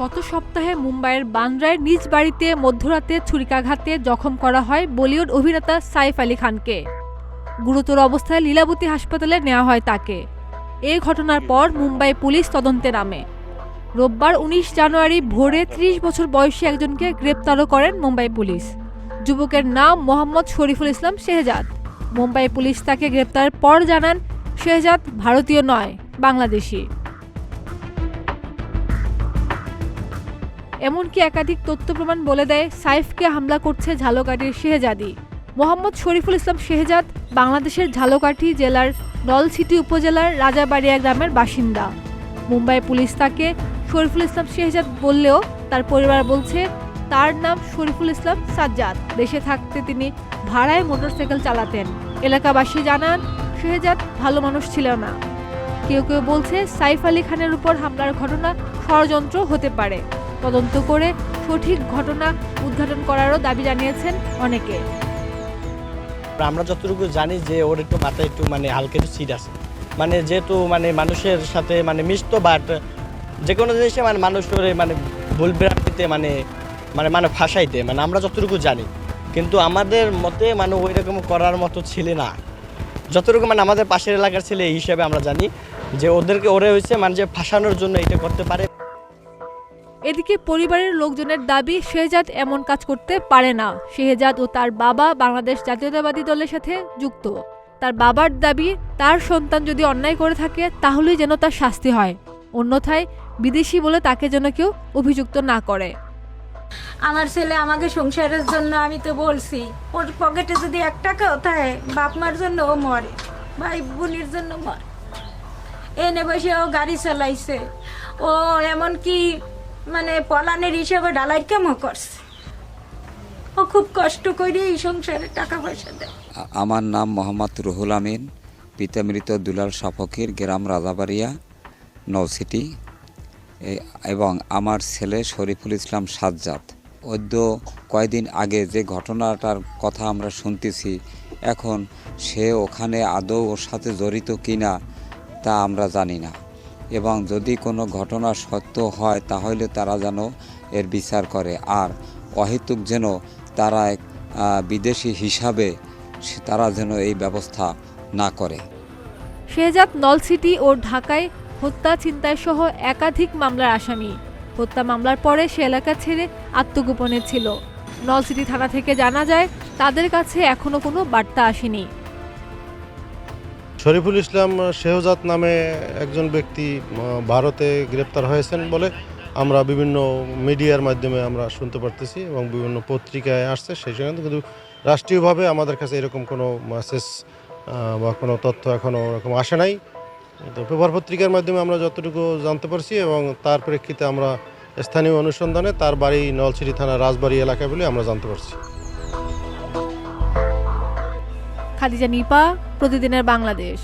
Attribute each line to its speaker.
Speaker 1: গত সপ্তাহে মুম্বাইয়ের বান্দ্রায় নিজ বাড়িতে মধ্যরাতে ছুরিকাঘাতে জখম করা হয় বলিউড অভিনেতা সাইফ আলী খানকে। গুরুতর অবস্থায় লীলাবতী হাসপাতালে নেওয়া হয় তাকে। এই ঘটনার পর মুম্বাই পুলিশ তদন্তে নামে। রোববার ১৯ জানুয়ারি ভোরে ৩০ বছর বয়সী একজনকে গ্রেপ্তারও করেন মুম্বাই পুলিশ। যুবকের নাম মোহাম্মদ শরীফুল ইসলাম শেহজাদ। মুম্বাই পুলিশ তাকে গ্রেপ্তারের পর জানান শেহজাদ ভারতীয় নয়, বাংলাদেশি। এমনকি একাধিক তথ্য প্রমাণ বলে দেয় সাইফকে হামলা করছে ঝালকাঠির শেহজাদি। মোহাম্মদ শরীফুল ইসলাম শেহজাদ বাংলাদেশের ঝালকাঠি জেলার নলছিটি উপজেলার রাজাবাড়িয়া গ্রামের বাসিন্দা। মুম্বাই পুলিশ তাকে শরীফুল ইসলাম শেহজাদ বললেও তার পরিবার বলছে তার নাম শরীফুল ইসলাম সাজ্জাদ। দেশে থাকতে তিনি ভাড়ায় মোটরসাইকেল চালাতেন। এলাকাবাসী জানান শেহজাদ ভালো মানুষ ছিল না। কেউ কেউ বলছে সাইফ আলী খানের উপর হামলার ঘটনা ষড়যন্ত্র হতে পারে। তদন্ত করে সঠিক ঘটনা উদ্ঘাটন করারও দাবি জানিয়েছেন অনেকে।
Speaker 2: আমরা যতটুকু জানি যে ওর একটু মাথায় একটু হালকা একটু সিট আছে, যেহেতু মানুষের সাথে মিশতো, বাট যে কোনো জিনিসে মানুষ করে ভুল ভ্রান্তিতে ফাঁসাইতে আমরা যতটুকু জানি, কিন্তু আমাদের মতে ওই রকম করার মতো ছেলে না। যতটুকু আমাদের পাশের এলাকার ছেলে এই হিসাবে আমরা জানি যে ওরে হয়েছে যে ফাঁসানোর জন্য এটা করতে পারে।
Speaker 1: এদিকে পরিবারের লোকজনের দাবি শেহজাদ এমন কাজ করতে পারে না। শেহজাদ ও তার বাবা বাংলাদেশ জাতীয়তাবাদী দলের সাথে যুক্ত। তার বাবার দাবি তার সন্তান যদি অন্যায় করে থাকে তাহলেই যেন তার শাস্তি হয়, অন্যথায় বিদেশি বলে তাকে যেন কেউ অভিযুক্ত না করে।
Speaker 3: আমার ছেলে আমাকে সংসারের জন্য, আমি তো বলছি ওর পকেটে যদি 1 টাকাও থাকে বাপ মার জন্য ও মরে, ভাই বোনের জন্য মরে। এনে বসে ও গাড়ি চালাইছে, ও এমনকি পলানের হিসেবে ডালাই কেমন করছে। ও খুব কষ্ট করে এই সংসারে টাকা পয়সা দেয়।
Speaker 4: আমার নাম মোহাম্মদ রুহুল আমিন, পিতা মৃত দুলাল শাহ ফকির, গ্রাম রাজাবাড়িয়া, নলছিটি, এবং আমার ছেলে শরীফুল ইসলাম সাজ্জাদ। কয়েকদিন আগে যে ঘটনাটার কথা আমরা শুনতেছি, এখন সে ওখানে আদৌ ওর সাথে জড়িত কিনা তা আমরা জানি না, এবং যদি কোনো ঘটনা সত্য হয় তাহলে তারা যেন এর বিচার করে, আর অহেতুক যেন তারা বিদেশি হিসাবে তারা যেন এই ব্যবস্থা না করে।
Speaker 1: শেহজাদ নলছিটি ও ঢাকায় হত্যা, ছিনতাই সহ একাধিক মামলার আসামি। হত্যা মামলার পরে সে এলাকা ছেড়ে আত্মগোপনে ছিল। নলছিটি থানা থেকে জানা যায় তাদের কাছে এখনো কোনো বার্তা আসেনি।
Speaker 5: শরীফুল ইসলাম শেহজাদ নামে একজন ব্যক্তি ভারতে গ্রেপ্তার হয়েছেন বলে আমরা বিভিন্ন মিডিয়ার মাধ্যমে আমরা শুনতে পারতেছি, এবং বিভিন্ন পত্রিকায় আসছে। সেই সঙ্গে কিন্তু রাষ্ট্রীয়ভাবে আমাদের কাছে এরকম কোনো মেসেজ বা কোনো তথ্য এখনও এরকম আসে নাই। তো পেপার পত্রিকার মাধ্যমে আমরা যতটুকু জানতে পারছি, এবং তার প্রেক্ষিতে আমরা স্থানীয় অনুসন্ধানে তার বাড়ি নলছিটি থানা রাজবাড়ি এলাকায় বলে আমরা জানতে পারছি।
Speaker 1: খাদিজা নিপা, প্রতিদিনের বাংলাদেশ।